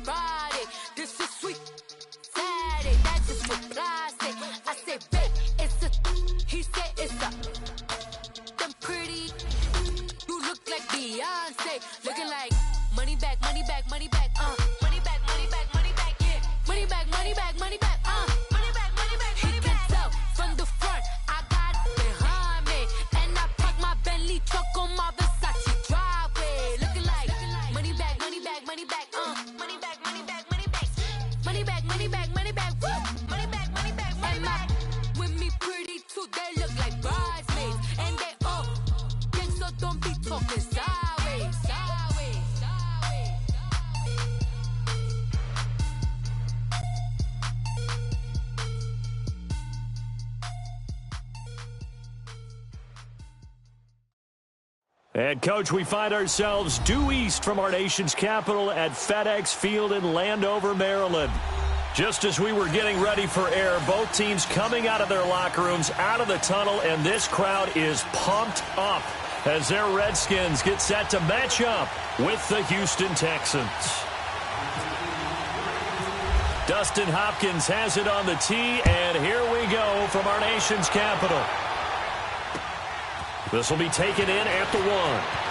Friday. This is sweet Saturday. That's just what I say. I say, babe, it's a. He said it's a. Them pretty. You look like Beyonce. Looking like money back, money back, money back. Money back, money back, money back. Yeah. Money back, money back, money back. Money back, money back, money back. He can tell from the front. I got it behind me. And I park my Bentley truck on my Versace driveway. Looking like money back, money back, money back. Money back, money back, money back. Money back, money back, money back. Woo! Money back, money back, money back. With me pretty too, they look like bridesmaids. And they all gang, so don't be talking sideways. Sideways, sideways. And, Coach, we find ourselves due east from our nation's capital at FedEx Field in Landover, Maryland. Just as we were getting ready for air, both teams coming out of their locker rooms, out of the tunnel, and this crowd is pumped up as their Redskins get set to match up with the Houston Texans. Dustin Hopkins has it on the tee, and here we go from our nation's capital. This will be taken in at the 1.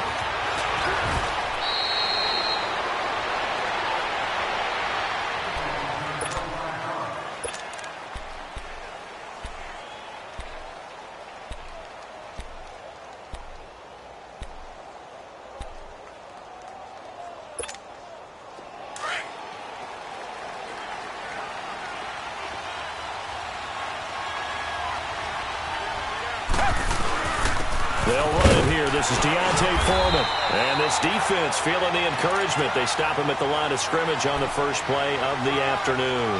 They'll run it here. This is Deontay Foreman. And this defense feeling the encouragement. They stop him at the line of scrimmage on the first play of the afternoon.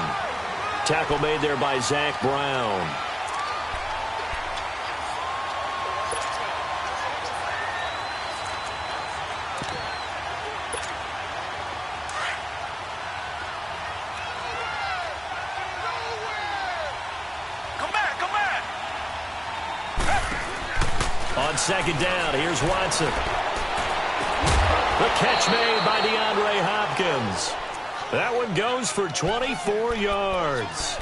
Tackle made there by Zach Brown. On second down, here's Watson. The catch made by DeAndre Hopkins. That one goes for 24 yards.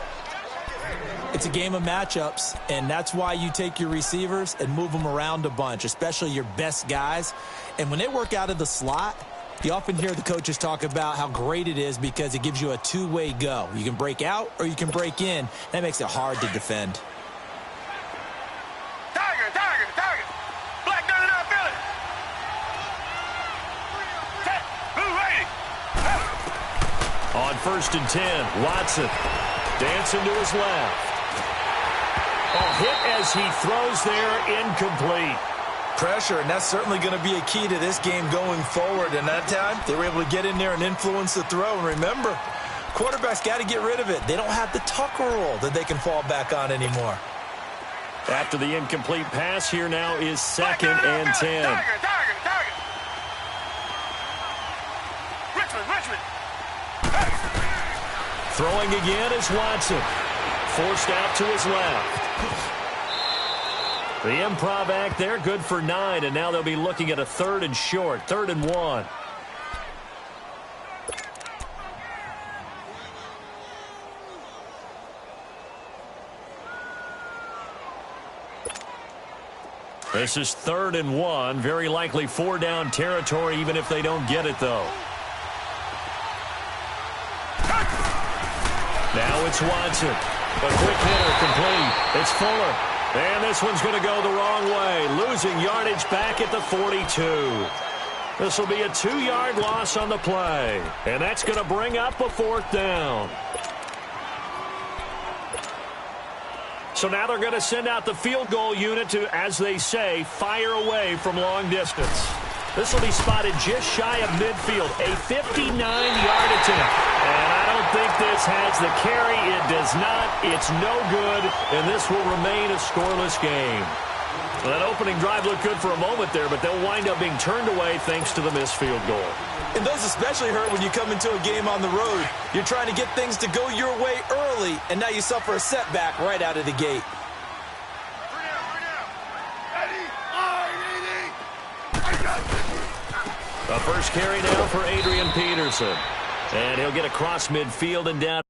It's a game of matchups, and that's why you take your receivers and move them around a bunch, especially your best guys. And when they work out of the slot, you often hear the coaches talk about how great it is because it gives you a two-way go. You can break out or you can break in. That makes it hard to defend. On 1st and 10, Watson dancing to his left. A hit as he throws there, incomplete. Pressure, and that's certainly going to be a key to this game going forward. And that time, they were able to get in there and influence the throw. And remember, quarterbacks got to get rid of it. They don't have the Tucker rule that they can fall back on anymore. After the incomplete pass, here now is 2nd and 10. Throwing again is Watson. Forced out to his left. The improv act there, good for 9, and now they'll be looking at a 3rd and short, 3rd and 1. This is 3rd and 1, very likely 4-down territory even if they don't get it, though. Now it's Watson. A quick hitter complete. It's Fuller. And this one's going to go the wrong way. Losing yardage back at the 42. This will be a 2-yard loss on the play. And that's going to bring up a 4th down. So now they're going to send out the field goal unit to, as they say, fire away from long distance. This will be spotted just shy of midfield. A 59-yard attempt. And I don't think this has the carry. It does not. It's no good. And this will remain a scoreless game. Well, that opening drive looked good for a moment there, but they'll wind up being turned away thanks to the missed field goal. And those especially hurt when you come into a game on the road. You're trying to get things to go your way early, and now you suffer a setback right out of the gate. The first carry now for Adrian Peterson. And he'll get across midfield and down.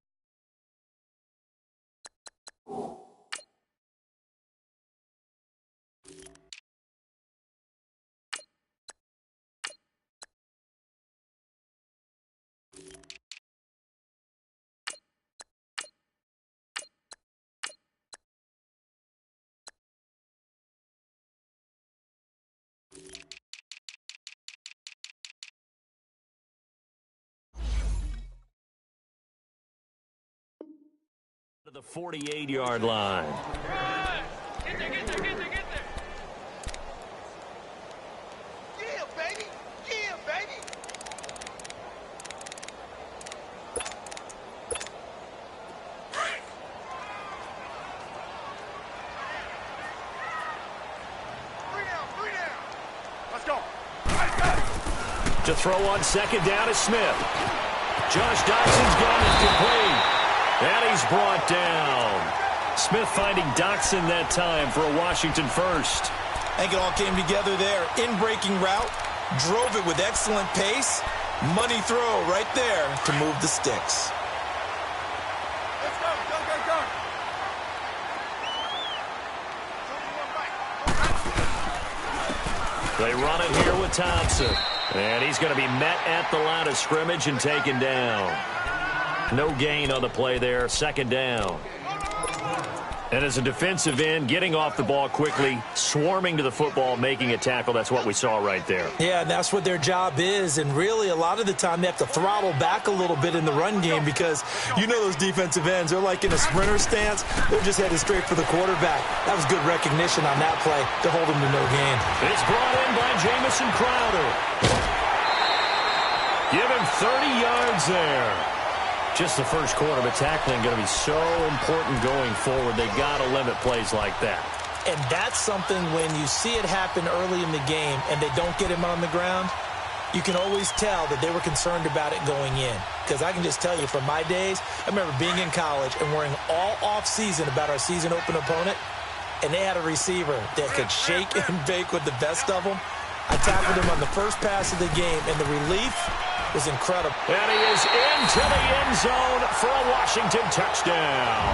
To the 48-yard line. Get there. Yeah, baby. Three down. Let's go. To throw on second down is Smith. Josh Doxson's gun is complete. And he's brought down. Smith finding Doxson that time for a Washington first. I think it all came together there. In-breaking route, drove it with excellent pace. Money throw right there to move the sticks. Let's go. They run it here with Thompson. And he's going to be met at the line of scrimmage and taken down. No gain on the play there, second down. And as a defensive end, getting off the ball quickly, swarming to the football, making a tackle, that's what we saw right there. Yeah, and that's what their job is. And really, a lot of the time, they have to throttle back a little bit in the run game because you know those defensive ends, they're like in a sprinter stance. They're just headed straight for the quarterback. That was good recognition on that play to hold him to no gain. It's brought in by Jamison Crowder. Give him 30 yards there. Just the first quarter, but tackling going to be so important going forward. They got to limit plays like that. And that's something when you see it happen early in the game and they don't get him on the ground, you can always tell that they were concerned about it going in. Because I can just tell you from my days, I remember being in college and worrying all off-season about our season open opponent, and they had a receiver that could shake and bake with the best of them. I tackled him on the first pass of the game, and the relief was incredible. And he is into the end zone for a Washington touchdown.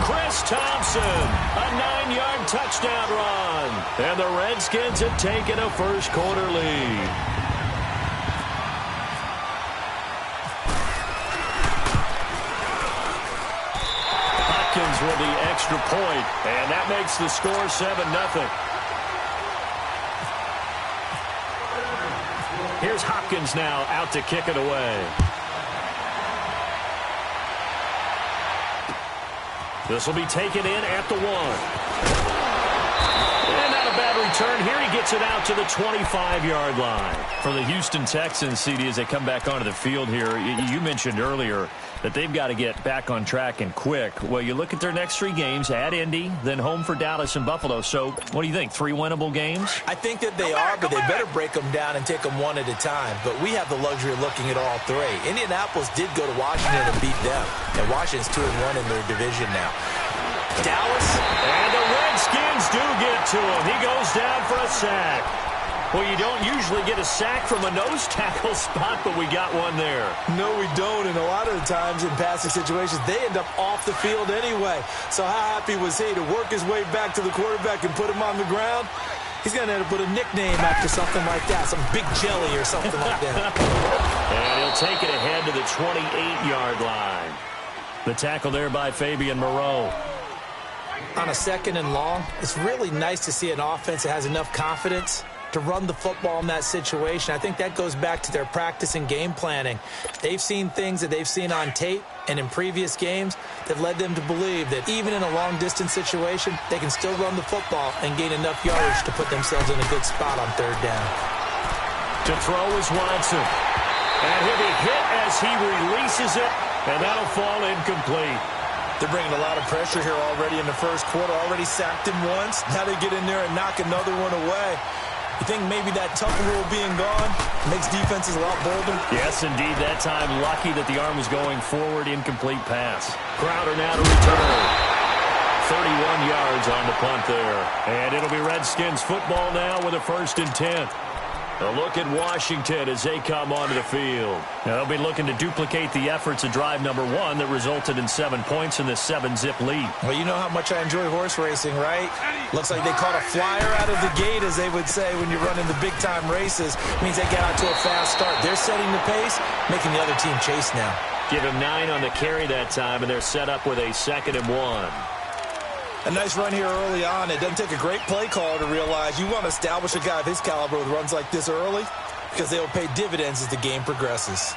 Chris Thompson, a 9-yard touchdown run. And the Redskins have taken a first quarter lead. Hopkins with the extra point, and that makes the score 7-0. Here's Hopkins now out to kick it away. This will be taken in at the 1. And not a bad return. Here he gets it out to the 25-yard line. For the Houston Texans, CD, as they come back onto the field here, you mentioned earlier that they've got to get back on track and quick. Well, you look at their next 3 games, at Indy, then home for Dallas and Buffalo. So what do you think, 3 winnable games? I think that they are, but they better break them down and take them one at a time. But we have the luxury of looking at all 3. Indianapolis did go to Washington and beat them. And Washington's 2-1 in their division now. Dallas. And the Redskins do get to him. He goes down for a sack. Well, you don't usually get a sack from a nose tackle spot, but we got one there. No, we don't. And a lot of the times in passing situations, they end up off the field anyway. So how happy was he to work his way back to the quarterback and put him on the ground? He's going to end up with a nickname after something like that, some Big Jelly or something like that. And he'll take it ahead to the 28-yard line. The tackle there by Fabian Moreau. On a 2nd and long, it's really nice to see an offense that has enough confidence to run the football in that situation. I think that goes back to their practice and game planning. They've seen things that they've seen on tape and in previous games that led them to believe that even in a long-distance situation, they can still run the football and gain enough yardage to put themselves in a good spot on 3rd down. To throw is Watson. And he'll be hit as he releases it, and that'll fall incomplete. They're bringing a lot of pressure here already in the first quarter. Already sacked him once. Now they get in there and knock another one away. You think maybe that tuck rule being gone makes defenses a lot bolder? Yes, indeed. That time, lucky that the arm was going forward. Incomplete pass. Crowder now to return. 31 yards on the punt there. And it'll be Redskins football now with a 1st and 10. A look at Washington as they come onto the field. They'll be looking to duplicate the efforts of drive number 1 that resulted in 7 points in this 7-zip lead. Well, you know how much I enjoy horse racing, right? Looks like they caught a flyer out of the gate, as they would say when you're running the big-time races. Means they get out to a fast start. They're setting the pace, making the other team chase now. Give him 9 on the carry that time, and they're set up with a 2nd and 1. A nice run here early on. It doesn't take a great play caller to realize you want to establish a guy of his caliber with runs like this early, because they will pay dividends as the game progresses.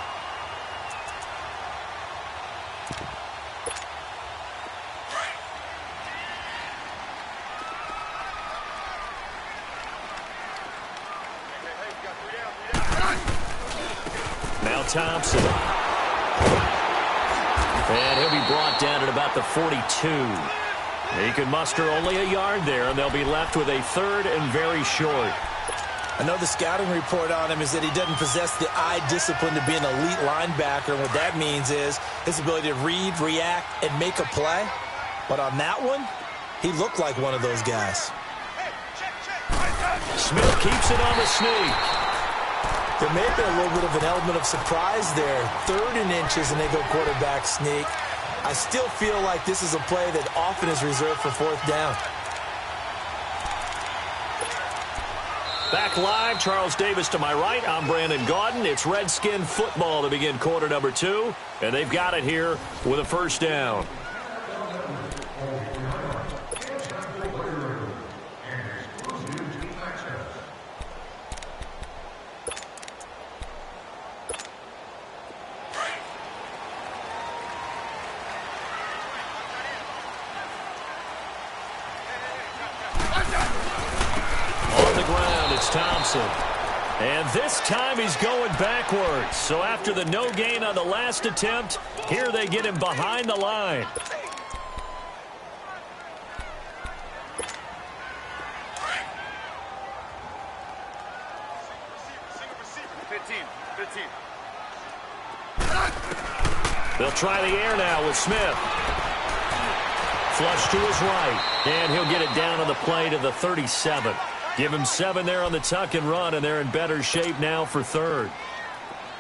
Now Thompson. And he'll be brought down at about the 42. He can muster only a yard there, and they'll be left with a 3rd and very short. I know the scouting report on him is that he doesn't possess the eye discipline to be an elite linebacker. And what that means is his ability to read, react, and make a play. But on that one, he looked like one of those guys. Smith keeps it on the sneak. There may have been a little bit of an element of surprise there. 3rd and inches, and they go quarterback sneak. I still feel like this is a play that often is reserved for 4th down. Back live, Charles Davis to my right. I'm Brandon Gaudin. It's Redskin football to begin quarter number 2, and they've got it here with a 1st down. Thompson. And this time he's going backwards. So after the no gain on the last attempt, here they get him behind the line. They'll try the air now with Smith. Flush to his right. And he'll get it down on the play to the 37. Give him 7 there on the tuck and run, and they're in better shape now for 3rd.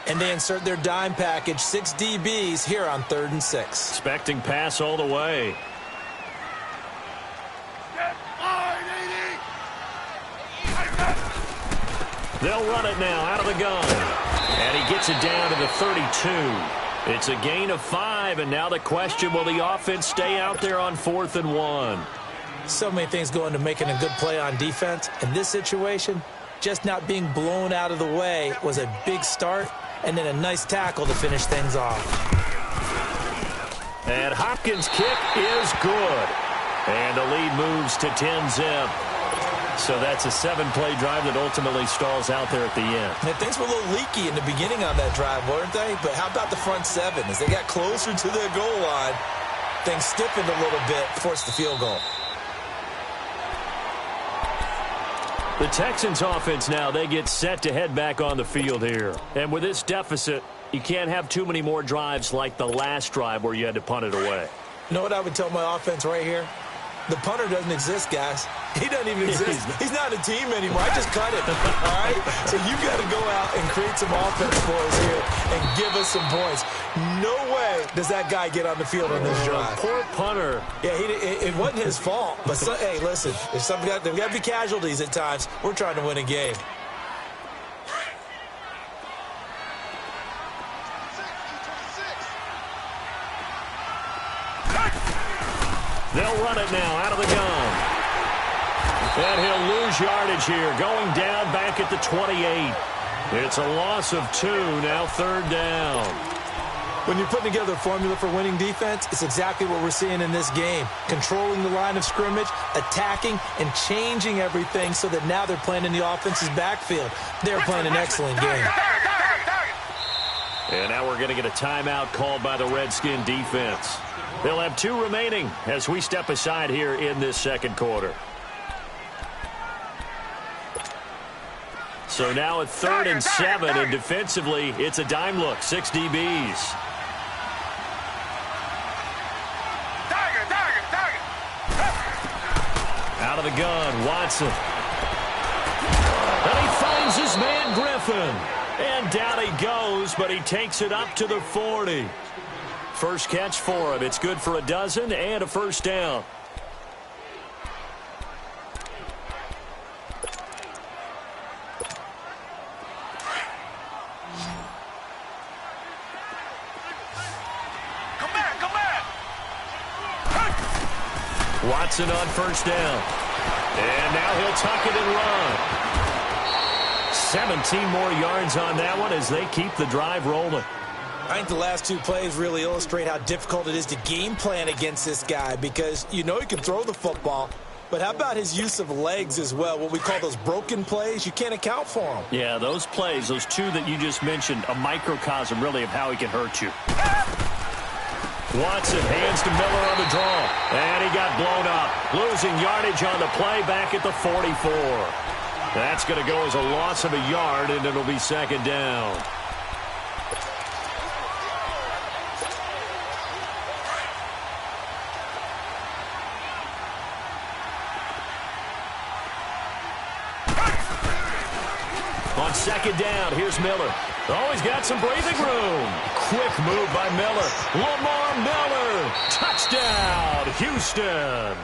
And they insert their dime package, 6 DBs here on 3rd and 6. Expecting pass all the way. They'll run it now out of the gun. And he gets it down to the 32. It's a gain of 5, and now the question, will the offense stay out there on 4th and 1? So many things go into making a good play on defense. In this situation, just not being blown out of the way was a big start, and then a nice tackle to finish things off. And Hopkins' kick is good. And the lead moves to 10-zip. So that's a 7-play drive that ultimately stalls out there at the end. And things were a little leaky in the beginning on that drive, weren't they? But how about the front 7? As they got closer to their goal line, things stiffened a little bit, forced the field goal. The Texans offense now, they get set to head back on the field here. And with this deficit, you can't have too many more drives like the last drive where you had to punt it away. You know what I would tell my offense right here? The punter doesn't exist, guys. He doesn't even exist. He's not a team anymore. I just cut it, all right? So you got to go out and create some offense for us here and give us some points. No way does that guy get on the field on this drive. Poor punter. Yeah, it wasn't his fault. But, hey, listen, if there's got to be casualties at times. We're trying to win a game. They'll run it now out of the gun. And he'll lose yardage here, going down back at the 28. It's a loss of 2, now 3rd down. When you're putting together a formula for winning defense, it's exactly what we're seeing in this game. Controlling the line of scrimmage, attacking, and changing everything so that now they're playing in the offense's backfield. They're playing an excellent game. And now we're going to get a timeout called by the Redskin defense. They'll have 2 remaining as we step aside here in this 2nd quarter. So now at 3rd and 7, and defensively, it's a dime look, 6 DBs. Out of the gun, Watson. And he finds his man nothing. And down he goes, but he takes it up to the 40. First catch for him. It's good for a dozen and a first down. Watson on first down. And now he'll tuck it and run. 17 more yards on that one as they keep the drive rolling. I think the last two plays really illustrate how difficult it is to game plan against this guy because you know he can throw the football, but how about his use of legs as well? What we call those broken plays, you can't account for them. Yeah, those plays, those two that you just mentioned, a microcosm really of how he can hurt you. Watson hands to Miller on the draw, and he got blown up. Losing yardage on the play back at the 44. That's going to go as a loss of a yard, and it'll be second down. On second down, here's Miller. Oh, he's got some breathing room. Quick move by Miller. Lamar Miller. Touchdown, Houston.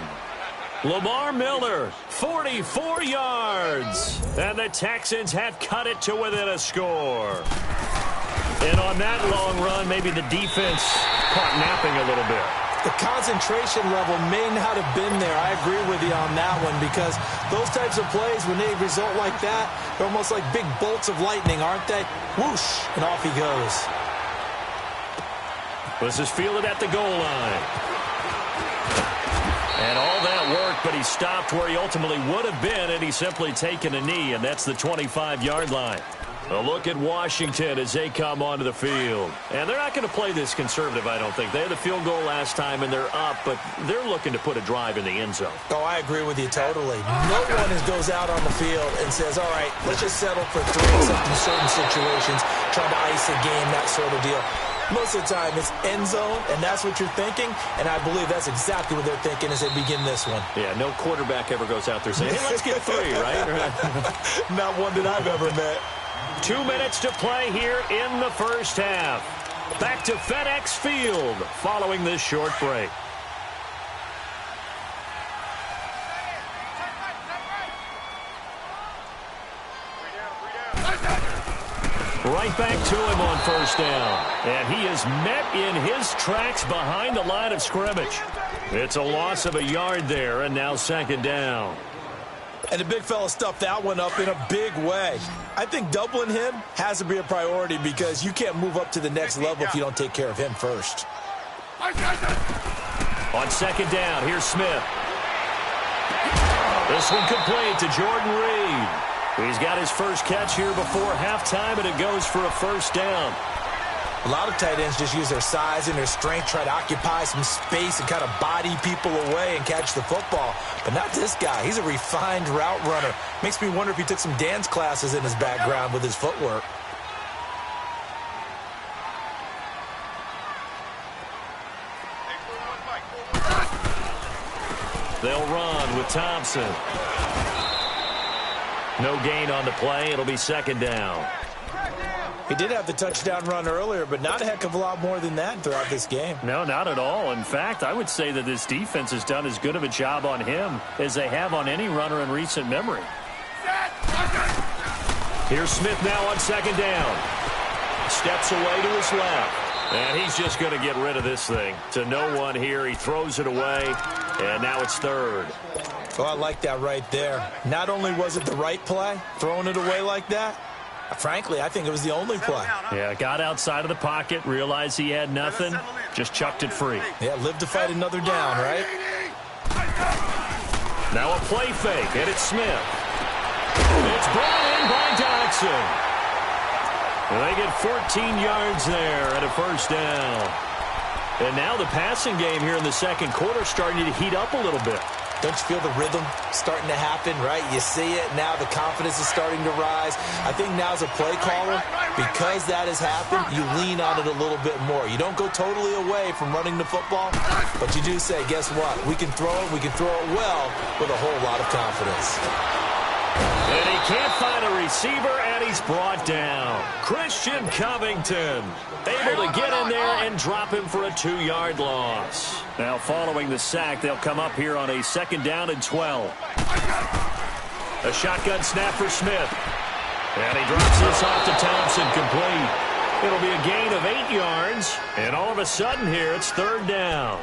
Lamar Miller, 44 yards. And the Texans have cut it to within a score. And on that long run, maybe the defense caught napping a little bit. The concentration level may not have been there. I agree with you on that one because those types of plays, when they result like that, they're almost like big bolts of lightning, aren't they? Whoosh, and off he goes. This is fielded at the goal line. And all that work, but he stopped where he ultimately would have been, and he's simply taken a knee, and that's the 25-yard line. A look at Washington as they come onto the field. And they're not going to play this conservative, I don't think. They had the field goal last time, and they're up, but they're looking to put a drive in the end zone. Oh, I agree with you totally. No one goes out on the field and says, all right, let's just settle for three, except in certain situations, trying to ice a game, that sort of deal. Most of the time, it's end zone, and that's what you're thinking, and I believe that's exactly what they're thinking as they begin this one. Yeah, no quarterback ever goes out there saying, hey, let's get three, right? Not one that I've ever met. 2 minutes to play here in the first half. Back to FedEx Field following this short break. Right back to him on first down. And he is met in his tracks behind the line of scrimmage. It's a loss of a yard there, and now second down. And the big fella stuffed that one up in a big way. I think doubling him has to be a priority because you can't move up to the next level if you don't take care of him first. On second down, here's Smith. This one complete to Jordan Reed. He's got his first catch here before halftime, and it goes for a first down. A lot of tight ends just use their size and their strength, try to occupy some space and kind of body people away and catch the football. But not this guy. He's a refined route runner. Makes me wonder if he took some dance classes in his background with his footwork. They'll run with Thompson. No gain on the play. It'll be second down. He did have the touchdown run earlier, but not a heck of a lot more than that throughout this game. No, not at all. In fact, I would say that this defense has done as good of a job on him as they have on any runner in recent memory. Here's Smith now on second down. Steps away to his left. And he's just going to get rid of this thing. To no one here. He throws it away. And now it's third. Oh, I like that right there. Not only was it the right play, throwing it away like that, frankly, I think it was the only play. Yeah, got outside of the pocket, realized he had nothing, just chucked it free. Yeah, live to fight another down, right? Now a play fake, and it's Smith. It's brought in by Dodson. And they get 14 yards there and a first down. And now the passing game here in the second quarter starting to heat up a little bit. Don't you feel the rhythm starting to happen, right? You see it now. The confidence is starting to rise. I think now as a play caller, because that has happened, you lean on it a little bit more. You don't go totally away from running the football, but you do say, guess what? We can throw it. We can throw it well with a whole lot of confidence. And he can't find a receiver, and he's brought down. Christian Covington able to get in there and drop him for a 2-yard loss. Now following the sack, they'll come up here on a 2nd down and 12. A shotgun snap for Smith. And he drops this off to Thompson, complete. It'll be a gain of 8 yards. And all of a sudden here, it's 3rd down.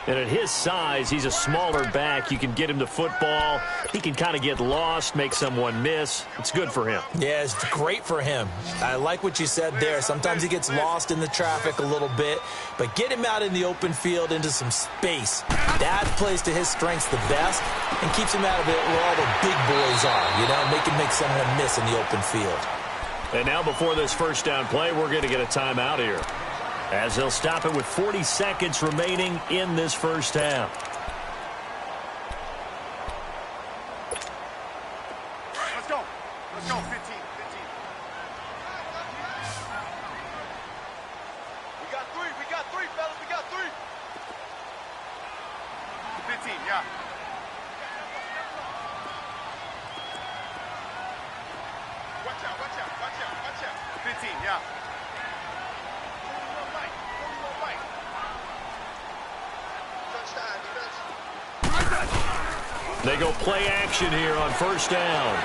And at his size, he's a smaller back. You can get him the football. He can kind of get lost, make someone miss. It's good for him. Yeah, it's great for him. I like what you said there. Sometimes he gets lost in the traffic a little bit. But get him out in the open field into some space. That plays to his strengths the best and keeps him out of it where all the big boys are. You know, make someone miss in the open field. And now before this 1st down play, we're going to get a timeout here, as they'll stop it with 40 seconds remaining in this 1st half. Let's go. Let's go. 15. We got three, fellas. We got 3. 15, yeah. Watch out. 15, yeah. They go play action here on 1st down.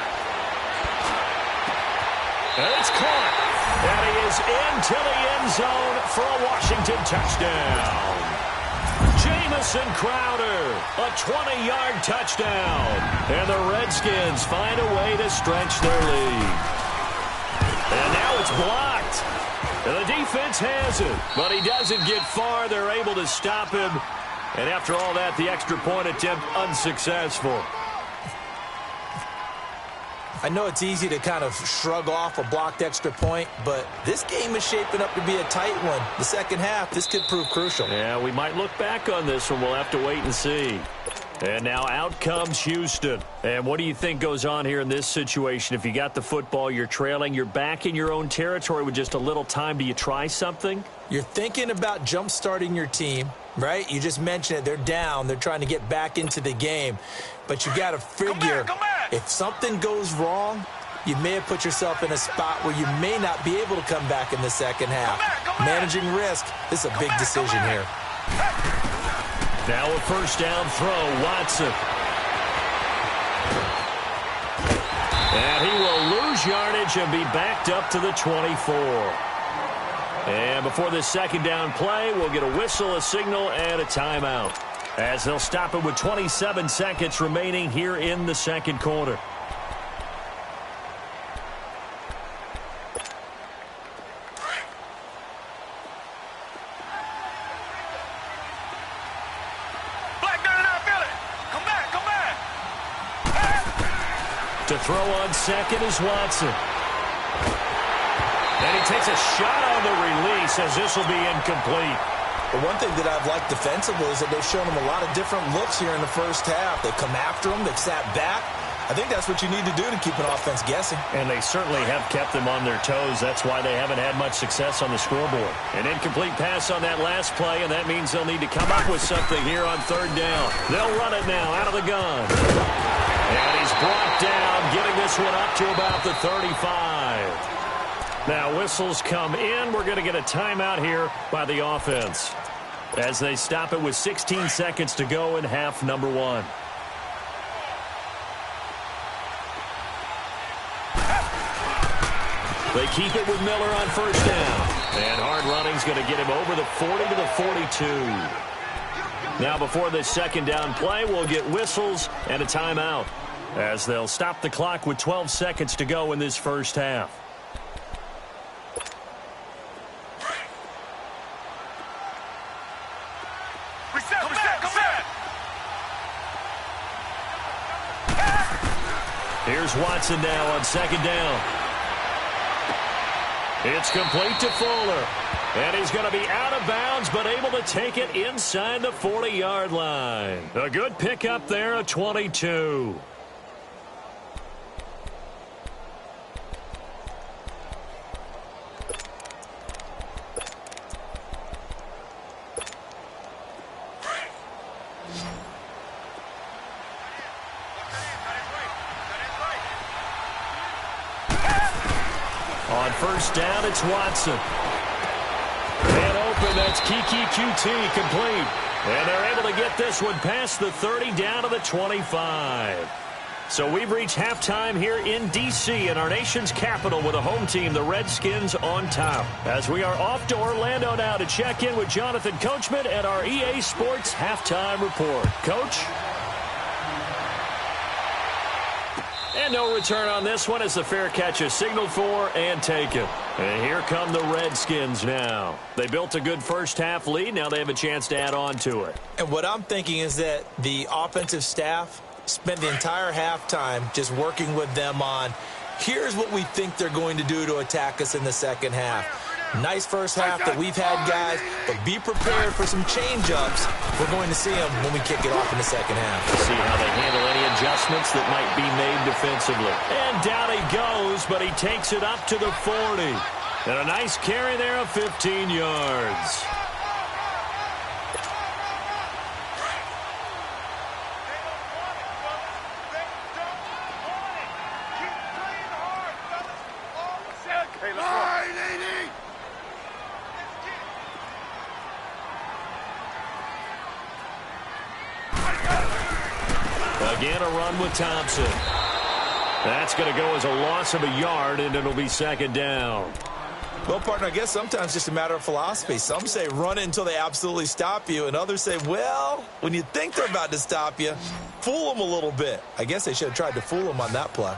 And it's caught. And he is into the end zone for a Washington touchdown. Jamison Crowder, a 20-yard touchdown. And the Redskins find a way to stretch their lead. And now it's blocked. And the defense has it, but he doesn't get far. They're able to stop him. And after all that, the extra point attempt unsuccessful. I know it's easy to kind of shrug off a blocked extra point, but this game is shaping up to be a tight one. The 2nd half, this could prove crucial. Yeah, we might look back on this one. We'll have to wait and see. And now out comes Houston. And what do you think goes on here in this situation? If you got the football, you're trailing, you're back in your own territory with just a little time. Do you try something? You're thinking about jump-starting your team, right? You just mentioned it. They're down. They're trying to get back into the game. But you got to figure, if something goes wrong, you may have put yourself in a spot where you may not be able to come back in the 2nd half. Managing risk, this is a big decision here. Now a 1st down throw, Watson. And he will lose yardage and be backed up to the 24. And before this 2nd down play, we'll get a whistle, a signal, and a timeout, as they'll stop it with 27 seconds remaining here in the 2nd quarter. To throw on 2nd is Watson. And he takes a shot on the release, as this will be incomplete. But one thing that I've liked defensively is that they've shown him a lot of different looks here in the 1st half. They've come after him. They've sat back. I think that's what you need to do to keep an offense guessing. And they certainly have kept them on their toes. That's why they haven't had much success on the scoreboard. An incomplete pass on that last play, and that means they'll need to come up with something here on 3rd down. They'll run it now out of the gun. And he's brought down, getting this one up to about the 35. Now whistles come in. We're going to get a timeout here by the offense, as they stop it with 16 seconds to go in half number 1. They keep it with Miller on 1st down. And hard running's going to get him over the 40 to the 42. Now before this 2nd down play, we'll get whistles and a timeout, as they'll stop the clock with 12 seconds to go in this 1st half. Reset. Here's Watson now on 2nd down. It's complete to Fuller. And he's going to be out of bounds, but able to take it inside the 40-yard line. A good pickup there, a 22. first down, it's Watson. And open, that's Kiki QT complete. And they're able to get this one past the 30 down to the 25. So we've reached halftime here in D.C. in our nation's capital with a home team, the Redskins, on top. As we are off to Orlando now to check in with Jonathan Coachman at our EA Sports Halftime Report. Coach? And no return on this one as the fair catch is signaled for and taken. And here come the Redskins now. They built a good first half lead. Now they have a chance to add on to it. And what I'm thinking is that the offensive staff spent the entire halftime just working with them on, here's what we think they're going to do to attack us in the second half. Nice first half that we've had, guys, but be prepared for some change-ups. We're going to see them when we kick it off in the second half. See how they handle any adjustments that might be made defensively. And down he goes, but he takes it up to the 40. And a nice carry there of 15 yards. Again, a run with Thompson. That's going to go as a loss of a yard, and it'll be second down. Well, partner, I guess sometimes it's just a matter of philosophy. Some say run it until they absolutely stop you, and others say, well, when you think they're about to stop you, fool them a little bit. I guess they should have tried to fool them on that play.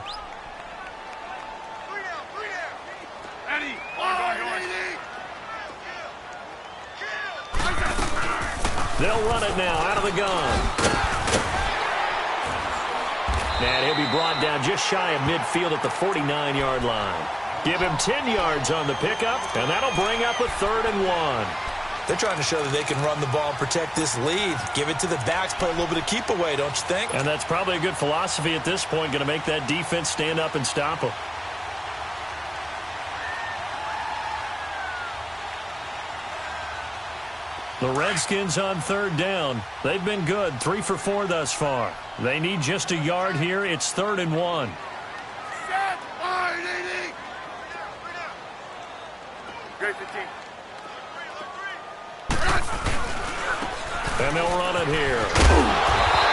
They'll run it now out of the gun. And he'll be brought down just shy of midfield at the 49-yard line. Give him 10 yards on the pickup, and that'll bring up a 3rd and 1. They're trying to show that they can run the ball and protect this lead. Give it to the backs, play a little bit of keep away, don't you think? And that's probably a good philosophy at this point, going to make that defense stand up and stop them. The Redskins on 3rd down. They've been good, 3 for 4 thus far. They need just a yard here. It's 3rd and 1. And they'll run it here.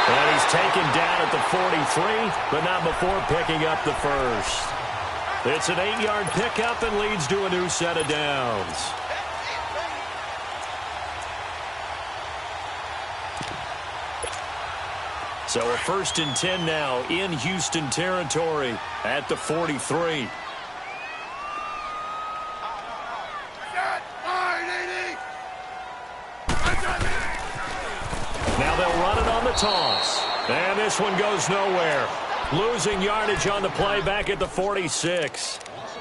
And he's taken down at the 43, but not before picking up the first. It's an 8-yard pickup and leads to a new set of downs. So a 1st and 10 now in Houston territory at the 43. Now they'll run it on the toss. And this one goes nowhere. Losing yardage on the play back at the 46.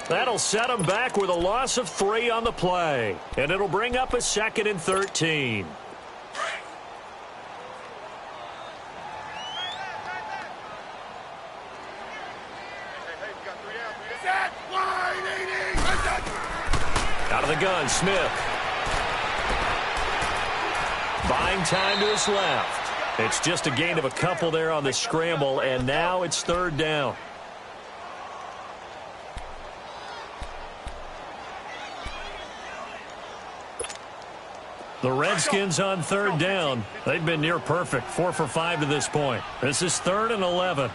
That'll set them back with a loss of 3 on the play. And it'll bring up a 2nd and 13. Out of the gun, Smith. Buying time to his left. It's just a gain of a couple there on the scramble, and now it's 3rd down. The Redskins on 3rd down. They've been near perfect, 4 for 5 to this point. This is 3rd and 11.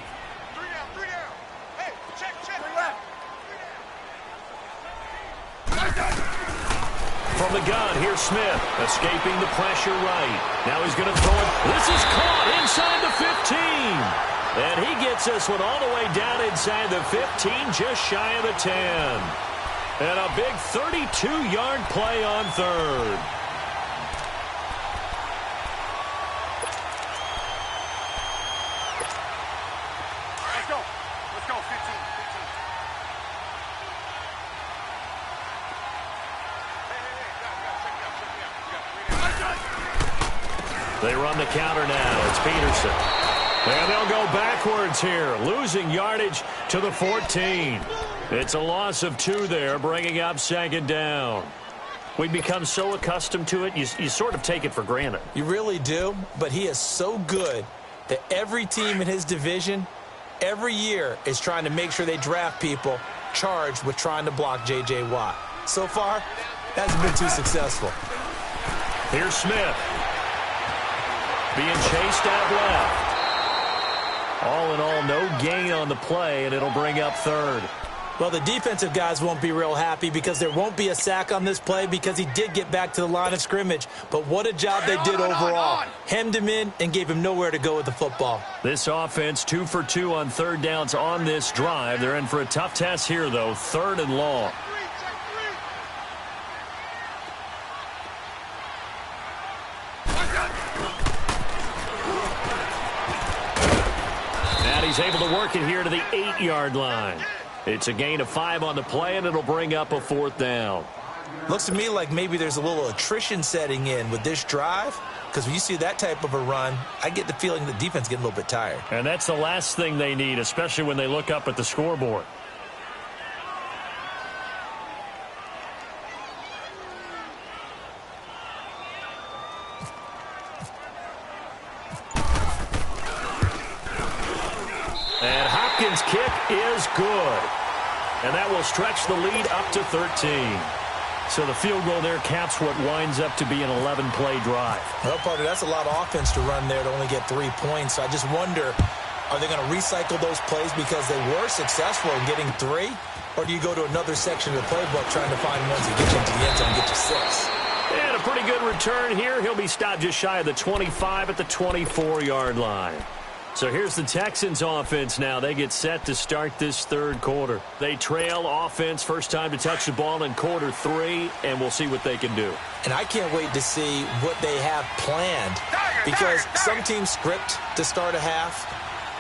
From the gun, here's Smith, escaping the pressure right. Now he's going to throw it. This is caught inside the 15. And he gets this one all the way down inside the 15, just shy of the 10. And a big 32-yard play on 3rd. Let's go, 15. They run the counter now. It's Peterson. And they'll go backwards here, losing yardage to the 14. It's a loss of 2 there, bringing up 2nd down. We've become so accustomed to it, you sort of take it for granted. You really do, but he is so good that every team in his division, every year, is trying to make sure they draft people charged with trying to block J.J. Watt. So far, hasn't been too successful. Here's Smith. Being chased out left. All in all, no gain on the play, and it'll bring up third. Well, the defensive guys won't be real happy because there won't be a sack on this play because he did get back to the line of scrimmage. But what a job they did overall. Hemmed him in and gave him nowhere to go with the football. This offense 2 for 2 on third downs on this drive. They're in for a tough test here, though. 3rd and long. And he's able to work it here to the 8-yard line. It's a gain of 5 on the play, and it'll bring up a 4th down. Looks to me like maybe there's a little attrition setting in with this drive, because when you see that type of a run, I get the feeling the defense getting a little bit tired. And that's the last thing they need, especially when they look up at the scoreboard. And Hopkins' kick is good. And that will stretch the lead up to 13. So the field goal there caps what winds up to be an 11-play drive. Well, partner, that's a lot of offense to run there to only get 3 points. So I just wonder, are they going to recycle those plays because they were successful in getting 3? Or do you go to another section of the playbook trying to find ones that get you into the end zone and get you 6? And a pretty good return here. He'll be stopped just shy of the 25 at the 24-yard line. So here's the Texans offense now. They get set to start this third quarter. They trail offense, first time to touch the ball in quarter 3, and we'll see what they can do. And I can't wait to see what they have planned, because some teams script to start a half.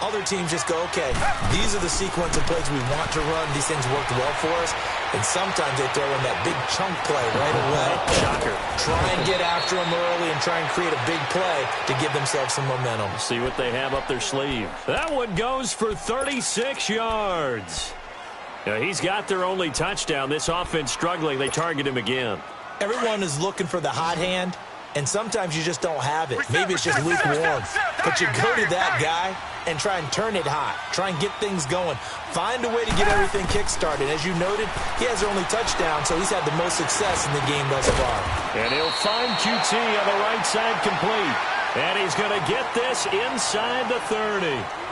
Other teams just go, okay, these are the sequence of plays we want to run. These things worked well for us. And sometimes they throw in that big chunk play right away. Shocker. Try and get after them early and try and create a big play to give themselves some momentum. See what they have up their sleeve. That one goes for 36 yards. Now, he's got their only touchdown. This offense struggling. They target him again. Everyone is looking for the hot hand, and sometimes you just don't have it. Maybe it's just lukewarm. But you go to that guy and try and turn it hot. Try and get things going. Find a way to get everything kick-started. As you noted, he has their only touchdown, so he's had the most success in the game thus far. And he'll find QT on the right side complete. And he's going to get this inside the 30.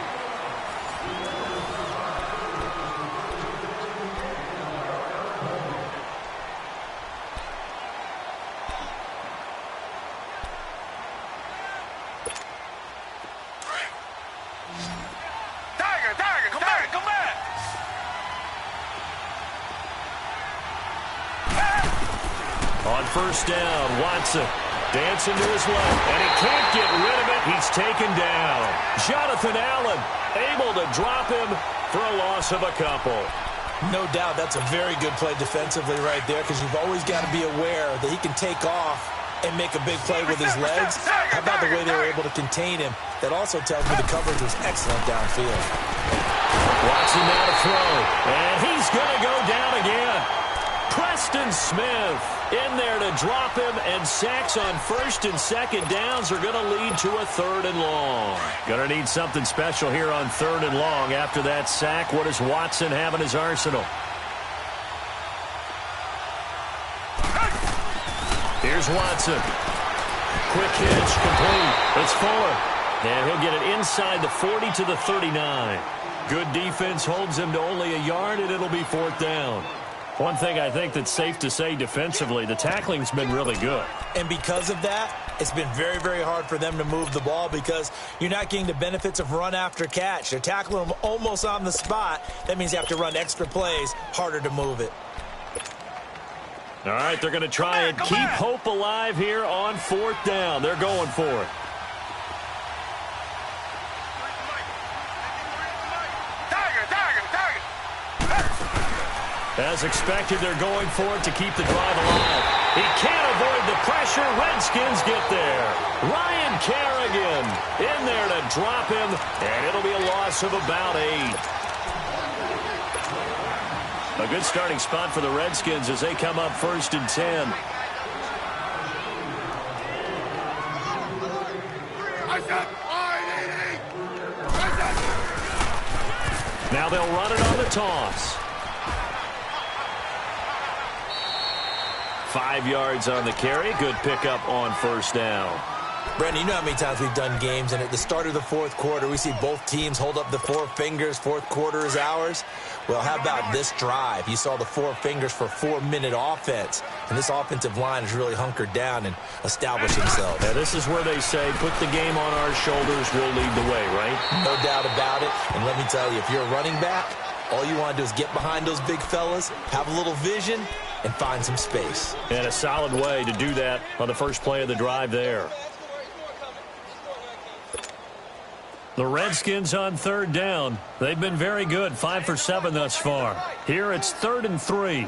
First down, Watson dancing to his left, and he can't get rid of it. He's taken down. Jonathan Allen able to drop him for a loss of a couple. No doubt that's a very good play defensively right there, because you've always got to be aware that he can take off and make a big play with his legs. How about the way they were able to contain him? That also tells me the coverage was excellent downfield. Watson now to throw, and he's going to go down again. Preston Smith in there to drop him, and sacks on first and second downs are going to lead to a 3rd and long. Going to need something special here on 3rd and long. After that sack, what does Watson have in his arsenal? Here's Watson. Quick hitch, complete. It's Fuller. And he'll get it inside the 40 to the 39. Good defense holds him to only a yard, and it'll be 4th down. One thing I think that's safe to say defensively, the tackling's been really good. And because of that, it's been very, very hard for them to move the ball, because you're not getting the benefits of run after catch. They're tackling them almost on the spot. That means you have to run extra plays, harder to move it. All right, they're going to try and keep hope alive here on 4th down. They're going for it. As expected, they're going for it to keep the drive alive. He can't avoid the pressure. Redskins get there. Ryan Kerrigan in there to drop him, and it'll be a loss of about 8. A good starting spot for the Redskins as they come up 1st and 10. Now they'll run it on the toss. 5 yards on the carry. Good pickup on first down. Brandon, you know how many times we've done games, and at the start of the fourth quarter, we see both teams hold up the four fingers, fourth quarter is ours. Well, how about this drive? You saw the four fingers for 4-minute offense, and this offensive line has really hunkered down and established themselves. Yeah, this is where they say, put the game on our shoulders, we'll lead the way, right? No doubt about it, and let me tell you, if you're a running back, all you want to do is get behind those big fellas, have a little vision, and find some space. And a solid way to do that on the first play of the drive there. The Redskins on third down. They've been very good, 5 for 7 thus far. Here it's 3rd and 3.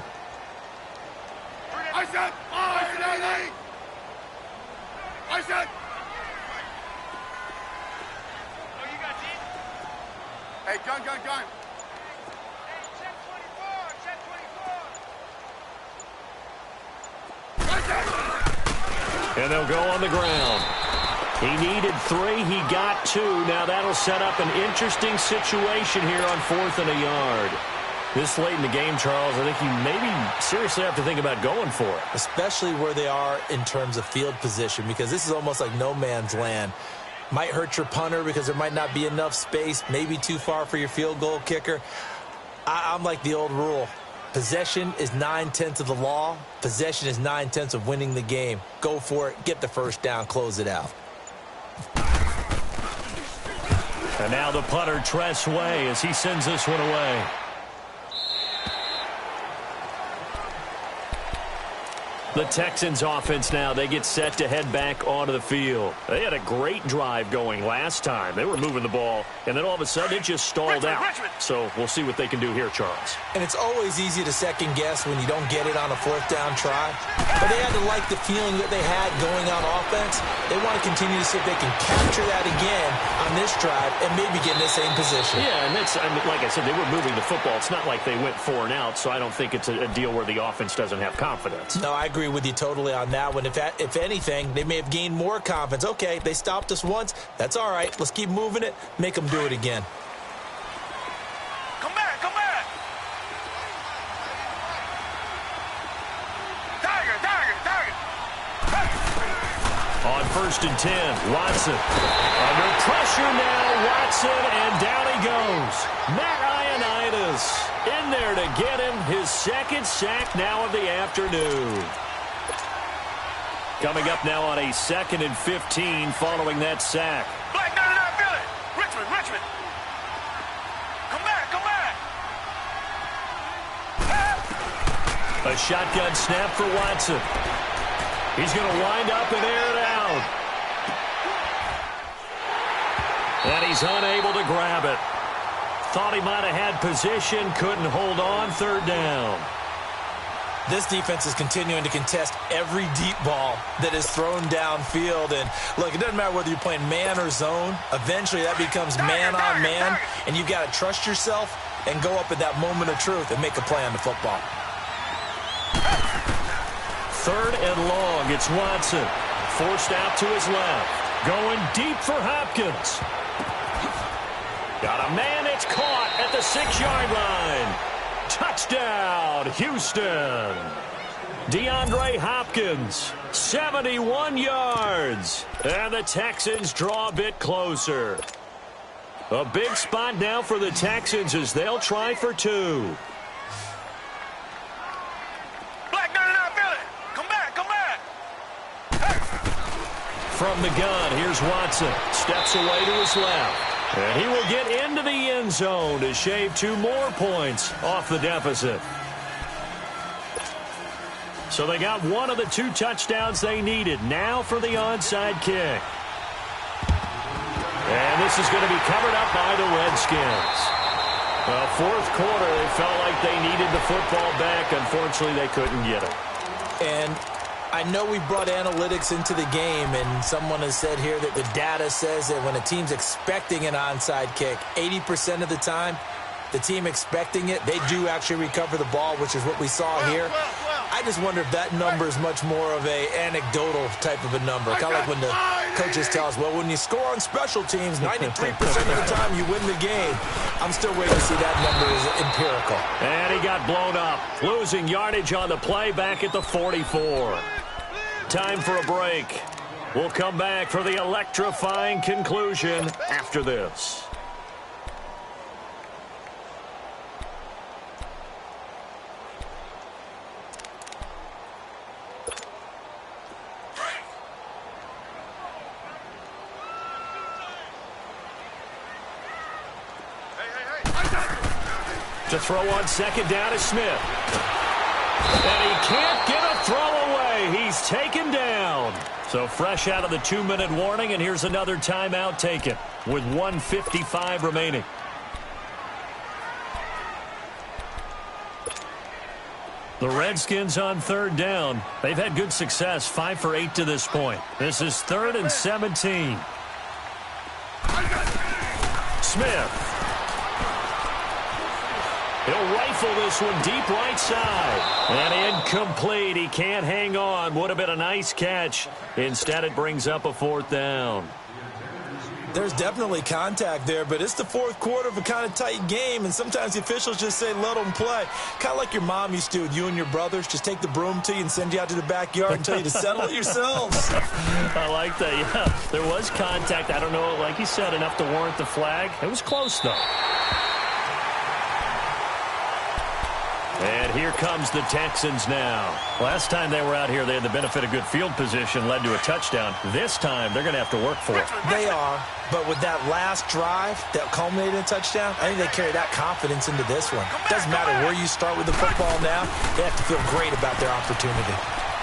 I said, hey, gun. And they'll go on the ground. He needed 3. He got 2. Now that'll set up an interesting situation here on 4th and a yard. This late in the game, Charles, I think you maybe seriously have to think about going for it. Especially where they are in terms of field position, because this is almost like no man's land. Might hurt your punter because there might not be enough space, maybe too far for your field goal kicker. I'm like the old rule. Possession is 9/10 of the law. Possession is 9/10 of winning the game. Go for it. Get the first down. Close it out. And now the punter, Tress Way, as he sends this one away. The Texans offense now, they get set to head back onto the field. They had a great drive going last time. They were moving the ball, and then all of a sudden it just stalled out. So we'll see what they can do here, Charles. And it's always easy to second guess when you don't get it on a 4th down try. But they had to like the feeling that they had going on offense. They want to continue to see if they can capture that again on this drive and maybe get in the same position. Yeah, and that's, I mean, like I said, they were moving the football. It's not like they went 4 and out, so I don't think it's a deal where the offense doesn't have confidence. No, I agree with you totally on that one. If anything, they may have gained more confidence. Okay, they stopped us once. That's all right. Let's keep moving it. Make them do it again. Come back. Tiger. On 1st and 10, Watson. Under pressure now, Watson, and down he goes. Matt Ioannidis in there to get him his 2nd sack now of the afternoon. Coming up now on a 2nd and 15 following that sack. Black, no, feel it. Richmond. Come back. A shotgun snap for Watson. He's going to wind up and air it out. And he's unable to grab it. Thought he might have had position, couldn't hold on, 3rd down. This defense is continuing to contest every deep ball that is thrown downfield. And, look, it doesn't matter whether you're playing man or zone. Eventually, that becomes man on man, and you've got to trust yourself and go up at that moment of truth and make a play on the football. 3rd and long. It's Watson. Forced out to his left. Going deep for Hopkins. Got a man. It's caught at the 6-yard line. Touchdown, Houston. DeAndre Hopkins, 71 yards. And the Texans draw a bit closer. A big spot now for the Texans as they'll try for 2. Black, no, feel it. Come back. From the gun, here's Watson. Steps away to his left. And he will get into the end zone to shave 2 more points off the deficit. So they got one of the 2 touchdowns they needed. Now for the onside kick. And this is going to be covered up by the Redskins. Well, 4th quarter, they felt like they needed the football back. Unfortunately, they couldn't get it. And I know we brought analytics into the game, and someone has said here that the data says that when a team's expecting an onside kick, 80% of the time, the team expecting it, they do actually recover the ball, which is what we saw here. I just wonder if that number is much more of a anecdotal type of a number, kind of like when the coaches tell us, well, when you score on special teams, 93% of the time you win the game. I'm still waiting to see that number is empirical. And he got blown up, losing yardage on the play back at the 44. Time for a break. We'll come back for the electrifying conclusion after this. To throw on second down is Smith. And he can't get a throw away. He's taken down. So fresh out of the 2-minute warning, and here's another timeout taken with 1:55 remaining. The Redskins on third down. They've had good success, 5 for 8 to this point. This is 3rd and 17. Smith. He'll rifle this one deep right side. And incomplete. He can't hang on. Would have been a nice catch. Instead, it brings up a 4th down. There's definitely contact there, but it's the fourth quarter of a kind of tight game, and sometimes the officials just say, let them play. Kind of like your mom used to do with you and your brothers. Just take the broom to you and send you out to the backyard and tell you to settle it yourselves. I like that, yeah. There was contact. I don't know, like you said, enough to warrant the flag. It was close, though. And here comes the Texans now. Last time they were out here, they had the benefit of good field position, led to a touchdown. This time, they're going to have to work for it. They are, but with that last drive that culminated in a touchdown, I think they carry that confidence into this one. Doesn't matter where you start with the football now, they have to feel great about their opportunity.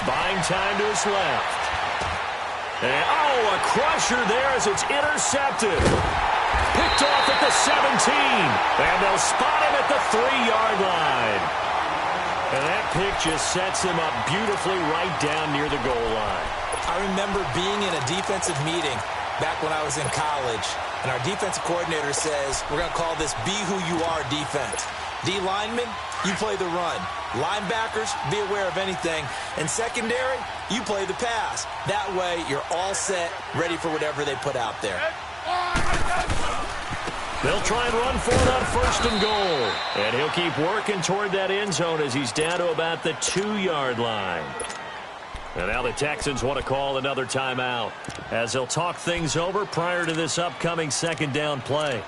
Buying time to his left. And, a crusher there as it's intercepted. Picked off at the 17. And they'll spot him at the 3-yard line. And that pick just sets him up beautifully right down near the goal line. I remember being in a defensive meeting back when I was in college, and our defensive coordinator says, we're going to call this be who you are defense. D linemen, you play the run. Linebackers, be aware of anything. And secondary, you play the pass. That way, you're all set, ready for whatever they put out there. They'll try and run for it on 1st and goal. And he'll keep working toward that end zone as he's down to about the 2-yard line. And now the Texans want to call another timeout as they'll talk things over prior to this upcoming 2nd down play.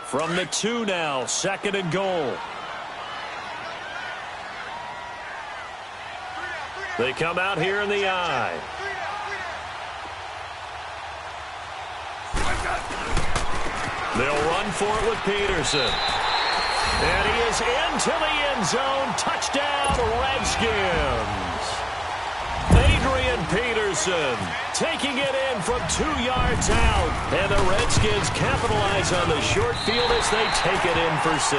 From the 2 now, 2nd and goal. They come out here in the I. They'll run for it with Peterson. And he is into the end zone. Touchdown, Redskins. Adrian Peterson taking it in from 2 yards out. And the Redskins capitalize on the short field as they take it in for 6.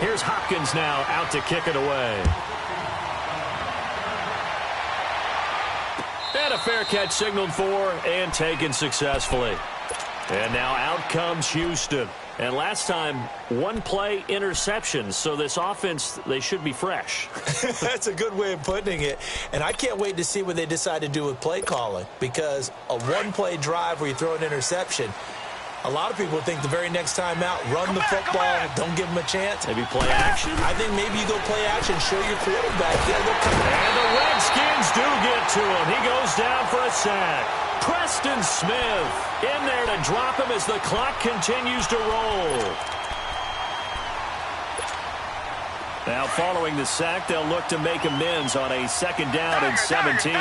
Here's Hopkins now out to kick it away. And a fair catch signaled for and taken successfully. And now out comes Houston. And last time, 1-play interception. So this offense, they should be fresh. That's a good way of putting it. And I can't wait to see what they decide to do with play calling. Because a 1-play drive where you throw an interception, a lot of people think the very next time out, run the football, don't give them a chance. Maybe play action? I think maybe you go play action, show your quarterback. And the Redskins do get to him. He goes down for a sack. Preston Smith in there to drop him as the clock continues to roll. Now following the sack, they'll look to make amends on a 2nd down and 17.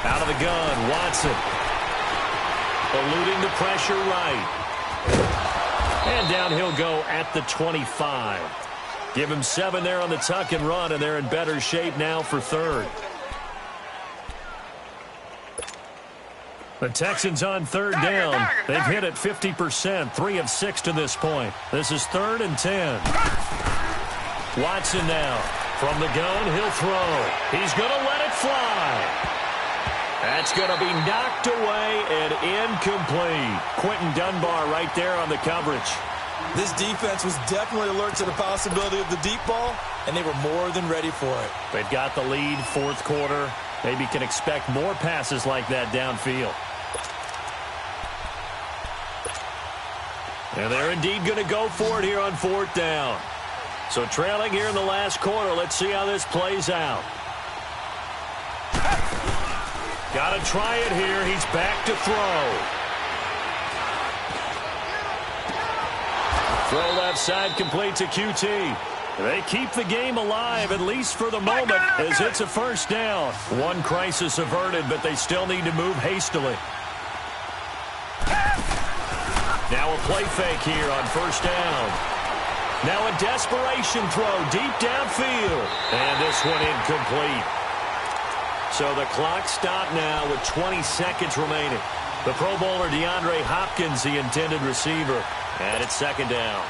Out of the gun, Watson. Eluding the pressure right. And down he'll go at the 25. Give him 7 there on the tuck and run, and they're in better shape now for 3rd. The Texans on 3rd down. They've hit it 50%, 3 of 6 to this point. This is 3rd and 10. Watson now. From the gun, he'll throw. He's going to let it fly. That's going to be knocked away and incomplete. Quentin Dunbar right there on the coverage. This defense was definitely alert to the possibility of the deep ball, and they were more than ready for it. They've got the lead, fourth quarter. Maybe can expect more passes like that downfield. And they're indeed going to go for it here on fourth down. So trailing here in the last quarter. Let's see how this plays out. Got to try it here. He's back to throw. Throw left side complete to QT. They keep the game alive, at least for the moment, as it's a first down. One crisis averted, but they still need to move hastily. Now a play fake here on first down. Now a desperation throw deep downfield. And this one incomplete. So the clock stopped now with 20 seconds remaining. The Pro Bowler DeAndre Hopkins, the intended receiver. And it's second down.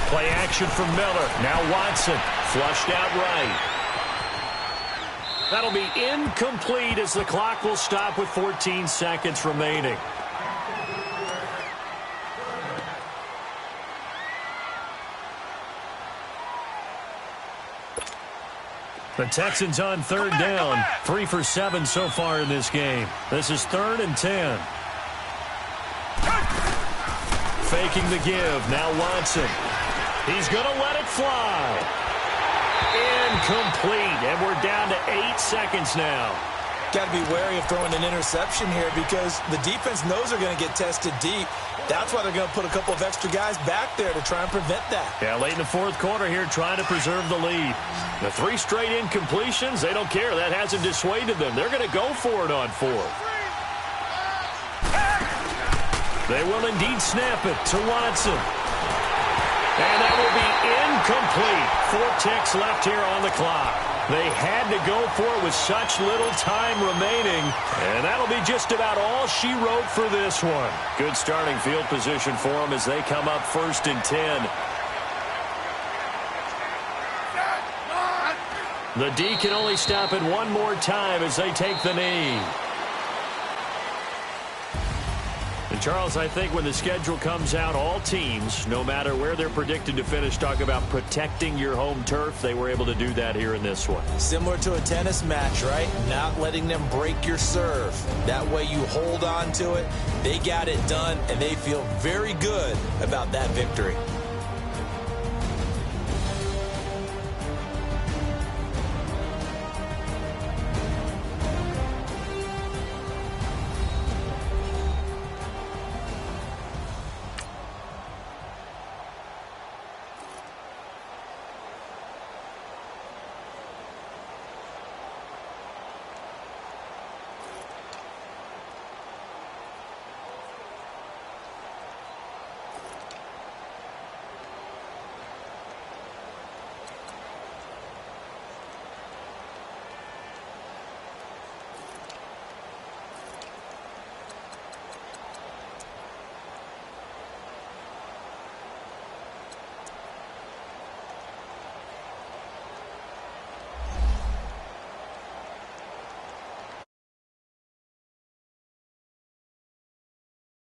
Play action from Miller. Now Watson. Flushed out right. That'll be incomplete as the clock will stop with 14 seconds remaining. The Texans on third down. 3 for 7 so far in this game. This is 3rd and 10. Faking the give. Now Watson. He's going to let it fly. Incomplete. And we're down to 8 seconds now. Got to be wary of throwing an interception here because the defense knows they're going to get tested deep. That's why they're going to put a couple of extra guys back there to try and prevent that. Yeah, late in the fourth quarter here trying to preserve the lead. The 3 straight incompletions, they don't care. That hasn't dissuaded them. They're going to go for it on fourth. They will indeed snap it to Watson. And that will be incomplete. 4 ticks left here on the clock. They had to go for it with such little time remaining. And that'll be just about all she wrote for this one. Good starting field position for them as they come up 1st and 10. The D can only stop it one more time as they take the knee. And Charles, I think when the schedule comes out, all teams, no matter where they're predicted to finish, talk about protecting your home turf. They were able to do that here in this one. Similar to a tennis match, right? Not letting them break your serve. That way you hold on to it. They got it done, and they feel very good about that victory.